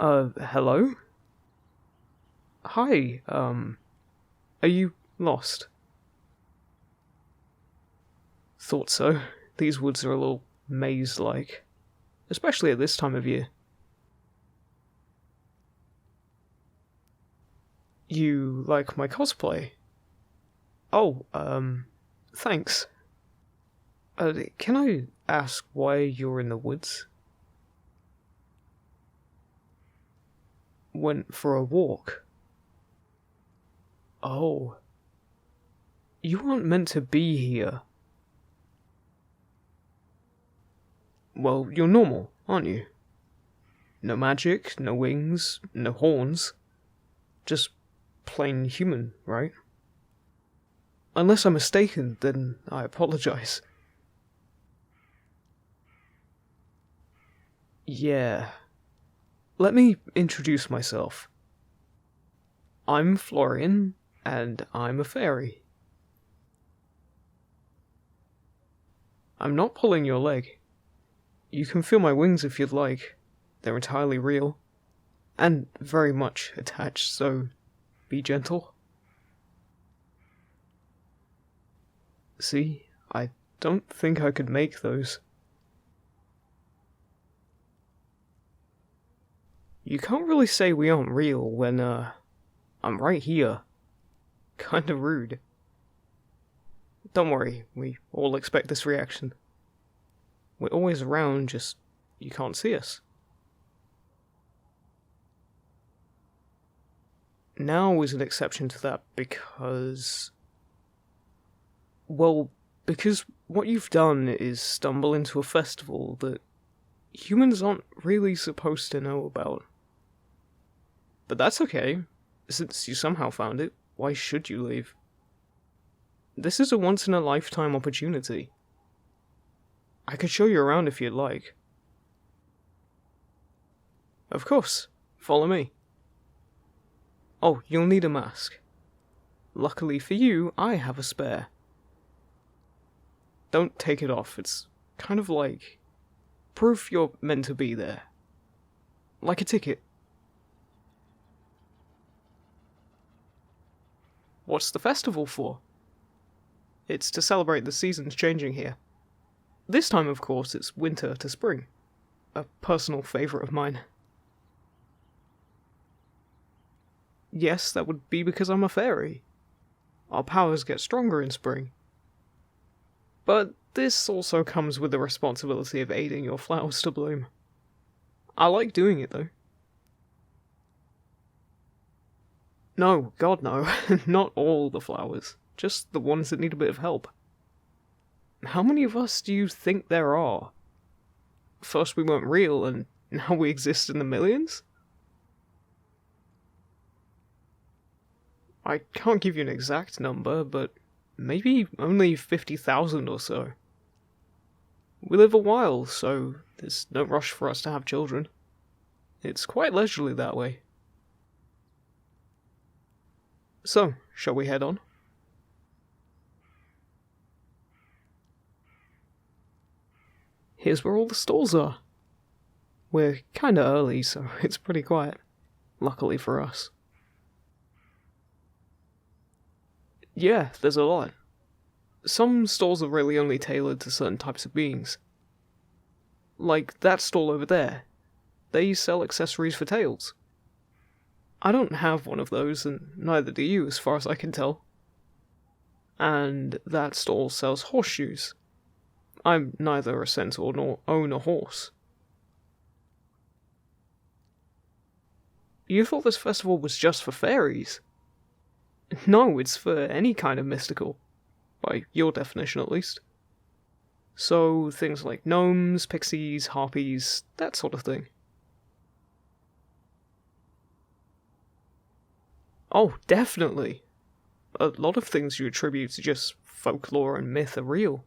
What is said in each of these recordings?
Hello? Hi, are you lost? Thought so. These woods are a little maze-like, especially at this time of year. You like my cosplay? Oh, thanks. Can I ask why you're in the woods? Went for a walk. Oh. You aren't meant to be here. Well, you're normal, aren't you? No magic, no wings, no horns. Just plain human, right? Unless I'm mistaken, then I apologize. Yeah. Let me introduce myself. I'm Florian, and I'm a fairy. I'm not pulling your leg. You can feel my wings if you'd like. They're entirely real. And very much attached, so be gentle. See, I don't think I could make those. You can't really say we aren't real when, I'm right here. Kinda rude. Don't worry, we all expect this reaction. We're always around, just you can't see us. Now is an exception to that because... Well, because what you've done is stumble into a festival that humans aren't really supposed to know about. But that's okay. Since you somehow found it, why should you leave? This is a once-in-a-lifetime opportunity. I could show you around if you'd like. Of course. Follow me. Oh, you'll need a mask. Luckily for you, I have a spare. Don't take it off, it's kind of like proof you're meant to be there. Like a ticket. What's the festival for? It's to celebrate the seasons changing here. This time, of course, it's winter to spring. A personal favourite of mine. Yes, that would be because I'm a fairy. Our powers get stronger in spring. But this also comes with the responsibility of aiding your flowers to bloom. I like doing it, though. No, God no, not all the flowers, just the ones that need a bit of help. How many of us do you think there are? First we weren't real, and now we exist in the millions? I can't give you an exact number, but maybe only 50,000 or so. We live a while, so there's no rush for us to have children. It's quite leisurely that way. So, shall we head on? Here's where all the stalls are. We're kinda early, so it's pretty quiet. Luckily for us. Yeah, there's a lot. Some stalls are really only tailored to certain types of beings. Like that stall over there. They sell accessories for tails. I don't have one of those, and neither do you, as far as I can tell. And that stall sells horseshoes. I'm neither a centaur nor own a horse. You thought this festival was just for fairies? No, it's for any kind of mystical. By your definition, at least. So, things like gnomes, pixies, harpies, that sort of thing. Oh, definitely. A lot of things you attribute to just folklore and myth are real.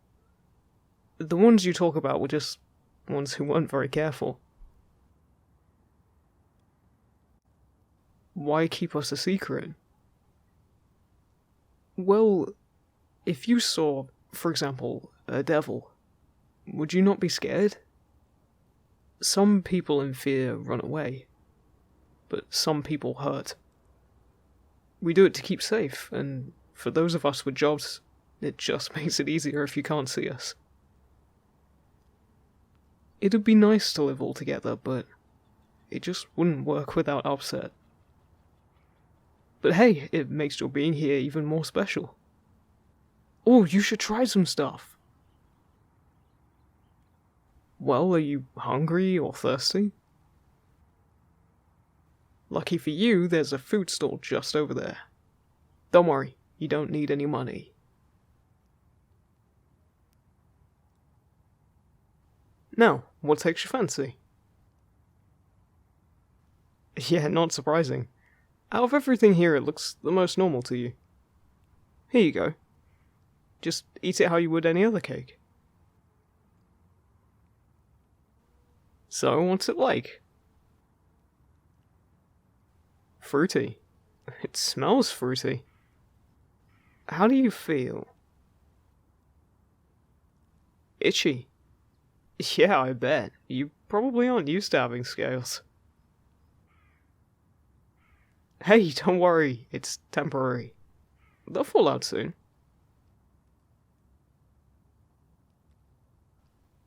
The ones you talk about were just ones who weren't very careful. Why keep us a secret? Well, if you saw, for example, a devil, would you not be scared? Some people in fear run away. but some people hurt. We do it to keep safe, and for those of us with jobs, it just makes it easier if you can't see us. It'd be nice to live all together, but it just wouldn't work without upset. But hey, it makes your being here even more special. Oh, you should try some stuff. Well, are you hungry or thirsty? Lucky for you, there's a food stall just over there. Don't worry, you don't need any money. Now, what takes your fancy? Yeah, not surprising. Out of everything here, it looks the most normal to you. Here you go. Just eat it how you would any other cake. So, what's it like? Fruity. It smells fruity. How do you feel? Itchy. Yeah, I bet. You probably aren't used to having scales. Hey, don't worry, it's temporary. They'll fall out soon.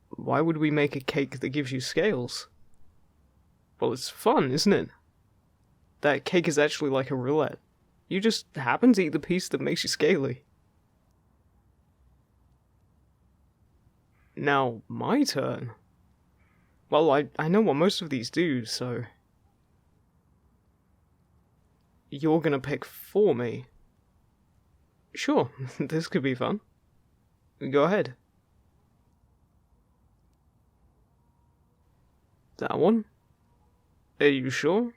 Why would we make a cake that gives you scales? Well, it's fun, isn't it? That cake is actually like a roulette. You just happen to eat the piece that makes you scaly. Now, my turn. Well, I know what most of these do, so... You're gonna pick for me. Sure, this could be fun. Go ahead. That one? Are you sure?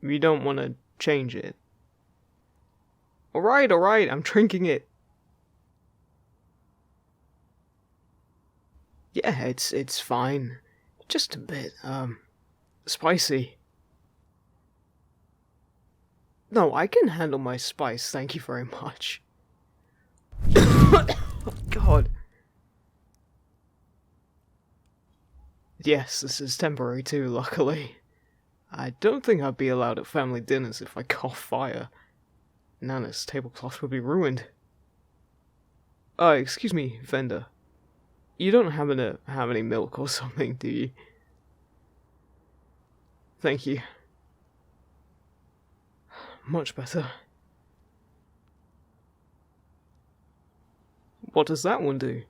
You don't want to change it. Alright, I'm drinking it. Yeah, it's fine. Just a bit, spicy. No, I can handle my spice, thank you very much. Oh, God. Yes, this is temporary too, luckily. I don't think I'd be allowed at family dinners if I caught fire. Nana's tablecloth would be ruined. Excuse me, vendor. You don't happen to have any milk or something, do you? Thank you. Much better. What does that one do?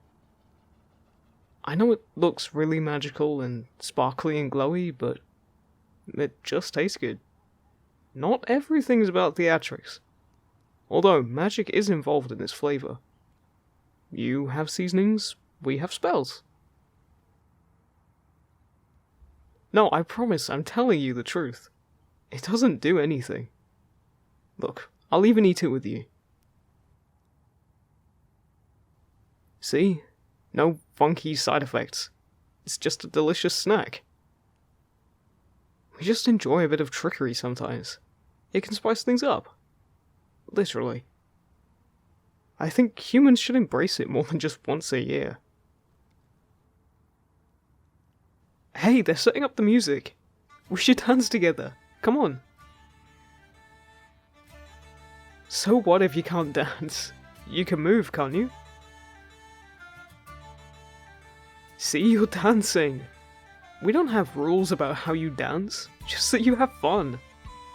I know it looks really magical and sparkly and glowy, but it just tastes good. Not everything's about theatrics. Although magic is involved in this flavor. You have seasonings, we have spells. No, I promise, I'm telling you the truth. It doesn't do anything. Look, I'll even eat it with you. See? No funky side effects. It's just a delicious snack. We just enjoy a bit of trickery sometimes. It can spice things up. Literally. I think humans should embrace it more than just once a year. Hey, they're setting up the music. We should dance together. Come on. So what if you can't dance? You can move, can't you? See, you're dancing. We don't have rules about how you dance, just that you have fun.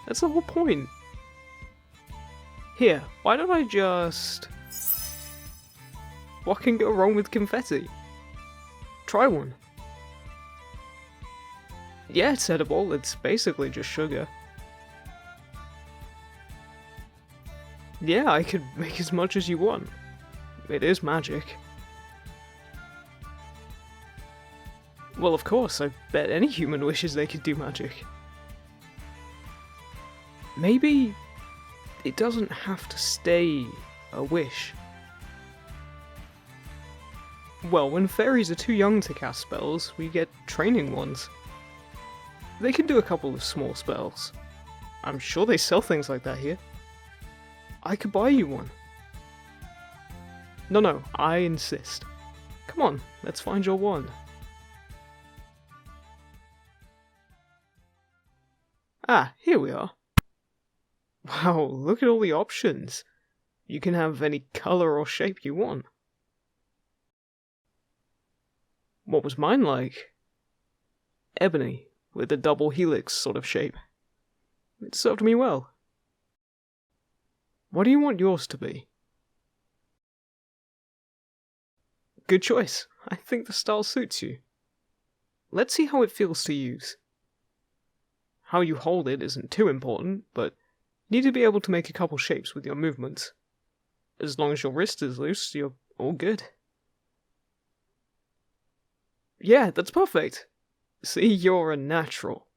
That's the whole point. Here, why don't I just... What can go wrong with confetti? Try one. Yeah, it's edible, it's basically just sugar. Yeah, I could make as much as you want. It is magic. Well, of course, I bet any human wishes they could do magic. Maybe it doesn't have to stay a wish. Well, when fairies are too young to cast spells, we get training ones. They can do a couple of small spells. I'm sure they sell things like that here. I could buy you one. No, I insist. Come on, let's find your wand. Ah, here we are. Wow, look at all the options. You can have any colour or shape you want. What was mine like? Ebony, with a double helix sort of shape. It served me well. What do you want yours to be? Good choice. I think the style suits you. Let's see how it feels to use. How you hold it isn't too important, but you need to be able to make a couple shapes with your movements. As long as your wrist is loose, you're all good. Yeah, that's perfect. See, you're a natural.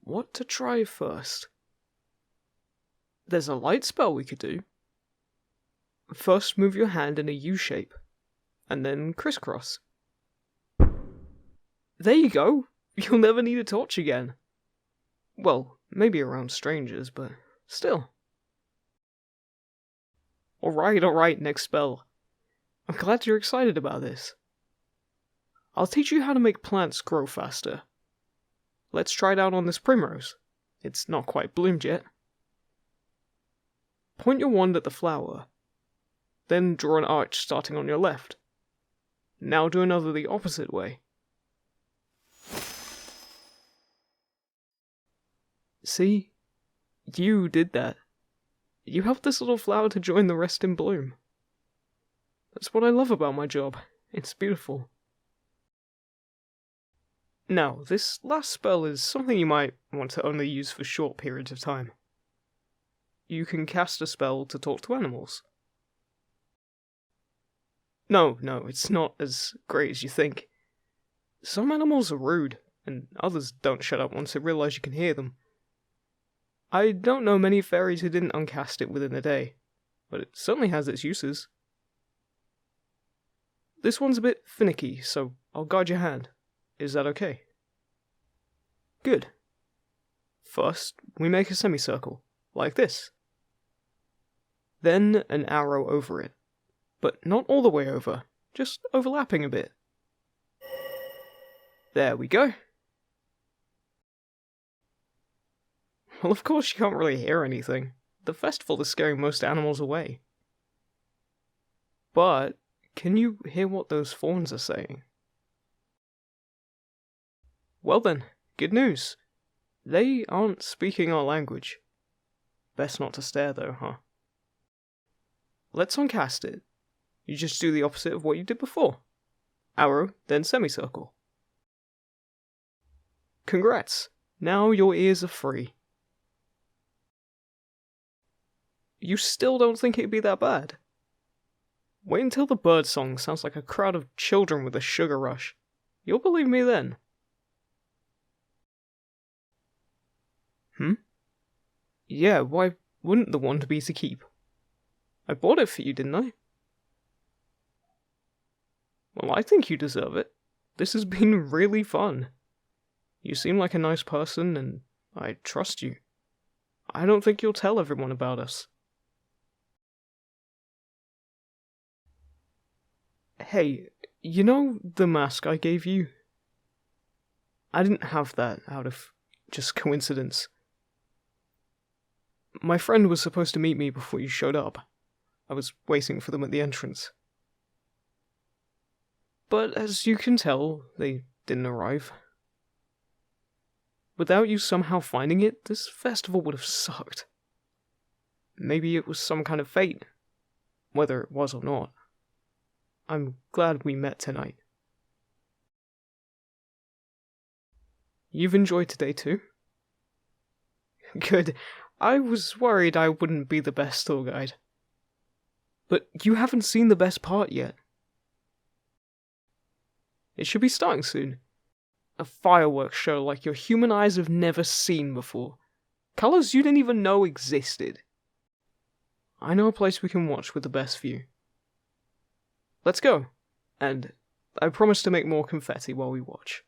What to try first? There's a light spell we could do. First, move your hand in a U shape, and then crisscross. There you go! You'll never need a torch again. Well, maybe around strangers, but still. Alright, next spell. I'm glad you're excited about this. I'll teach you how to make plants grow faster. Let's try it out on this primrose. It's not quite bloomed yet. Point your wand at the flower. Then draw an arch starting on your left. Now do another the opposite way. See? You did that. You helped this little flower to join the rest in bloom. That's what I love about my job. It's beautiful. Now, this last spell is something you might want to only use for short periods of time. You can cast a spell to talk to animals. No, it's not as great as you think. Some animals are rude, and others don't shut up once they realize you can hear them. I don't know many fairies who didn't uncast it within a day, but it certainly has its uses. This one's a bit finicky, so I'll guide your hand. Is that okay? Good. First, we make a semicircle, like this. Then an arrow over it, but not all the way over, just overlapping a bit. There we go. Well, of course you can't really hear anything. The festival is scaring most animals away. But, can you hear what those fawns are saying? Well then, good news. They aren't speaking our language. Best not to stare though, huh? Let's uncast it. You just do the opposite of what you did before. Arrow, then semicircle. Congrats! Now your ears are free. You still don't think it'd be that bad? Wait until the bird song sounds like a crowd of children with a sugar rush. You'll believe me then. Yeah, why wouldn't the wand be to keep? I bought it for you, didn't I? Well, I think you deserve it. This has been really fun. You seem like a nice person, and I trust you. I don't think you'll tell everyone about us. Hey, you know the mask I gave you? I didn't have that out of just coincidence. My friend was supposed to meet me before you showed up. I was waiting for them at the entrance. But as you can tell, they didn't arrive. Without you somehow finding it, this festival would have sucked. Maybe it was some kind of fate, whether it was or not. I'm glad we met tonight. You've enjoyed today too? Good. I was worried I wouldn't be the best tour guide. But you haven't seen the best part yet. It should be starting soon. A fireworks show like your human eyes have never seen before. Colours you didn't even know existed. I know a place we can watch with the best view. Let's go. And I promise to make more confetti while we watch.